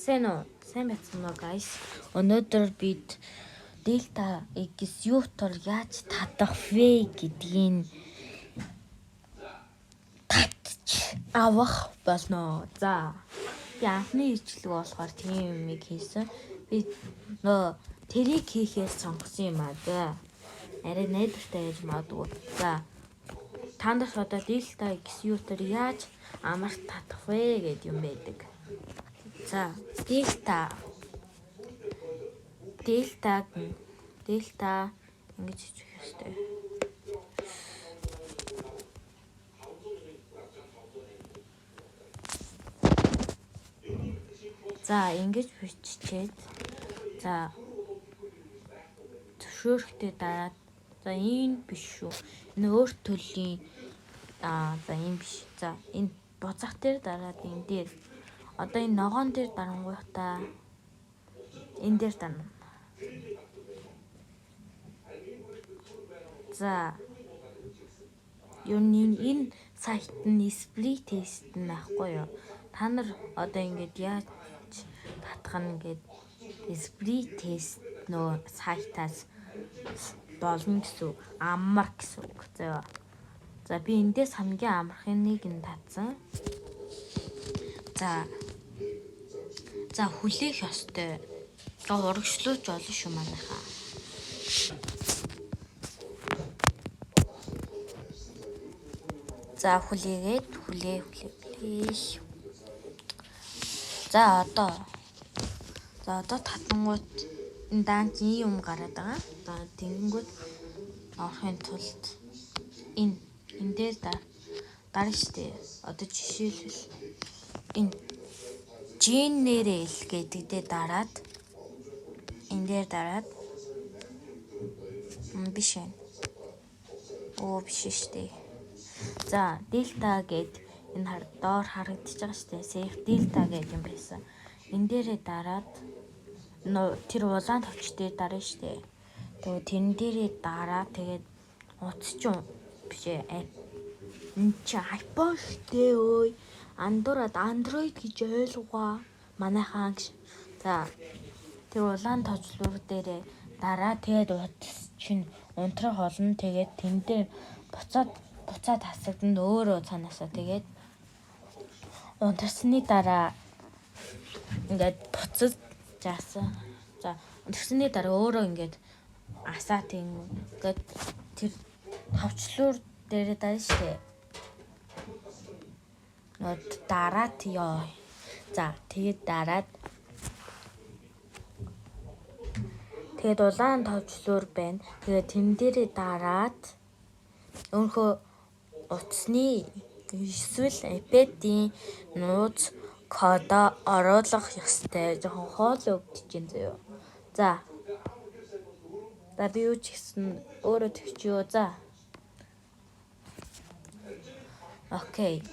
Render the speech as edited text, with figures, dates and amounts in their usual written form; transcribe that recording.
Сайн байцсан уу guys. Өнөөдөр бид Delta Executor яаж татах вэ гэдгийг татч авах болно. За. Би анхны ижилэг болохоор тийм юм хийсэн. Би тэрийг хийхээс сонгосон юм аа да. Арай найдвартай яаж магадгүй. За. Та нар одоо Delta Executor яаж амарх татах вэ гэдэг юм байдаг. За, Delta ингэж хийх ёстой. За, ингэж биччихээд за зөвшөөрөхтэй дараад за энэ биш шүү. Энэ өөр төрлийн за энэ биш. За энэ буцах дээр дараад энэ дээр одоо энэ ногоон дээр дарангуйтаа энэ дээр дарна. За энэ сайт нь split test нахгүй юу? Та нар одоо ингэж яаж татах нь ингээд split test нөө сайтаас болно гэсэн амар гэсэн үг. За би эндээс хамгийн амархныг нь татсан. За хүлээх ёстой. Урагшлууч болно шүү манайхаа. За хүлээгээд хүлээх. За одоо татангууд энэ даанч юм гараад байгаа. За тэгэнгүүт орохын тулд энэ дээр дарна штэ. Одоо жишээлбэл энэ general гэдэг дээр дараад энэ дээр дараад биш ээ. Биш штэ. За Delta гэд энэ доор харагдаж байгаа штэ. Safe Delta гэдэг юм байсан. Энэ дээрээ дараад тэр улаан товч дээр дарна штэ. Тэгээд тэрэн дээрээ дараа тэгээд утасчин биш ээ. Энд чи iPhone штэ ой. Android гэж ойлгоо. Манайхаа. За тэр улаан товчлуур дээрээ дараа тэгээд утас чинь унтрах болно. Тэгээд тэн дээр буцаад хасагдана өөрөө цаанаасаа. Тэгээд унтрсны дараа ингээд буцаж заасан. За унтрсны дараа өөрөө ингээд асаа тэгээд тэр товчлуур дээрээ дарна штэ. Дараад ёо. За тэгээд дараад тэгээд улаан товчлуур байна. Тэгээд тэн дээрээ дараад өөрхөө утасны эсвэл iPad-ийн нууц кодо оруулах ёстой. Жохон хоол өгдөж заяа. За би юу ч гэсэн өөрөө тэгчихё. За. Окей.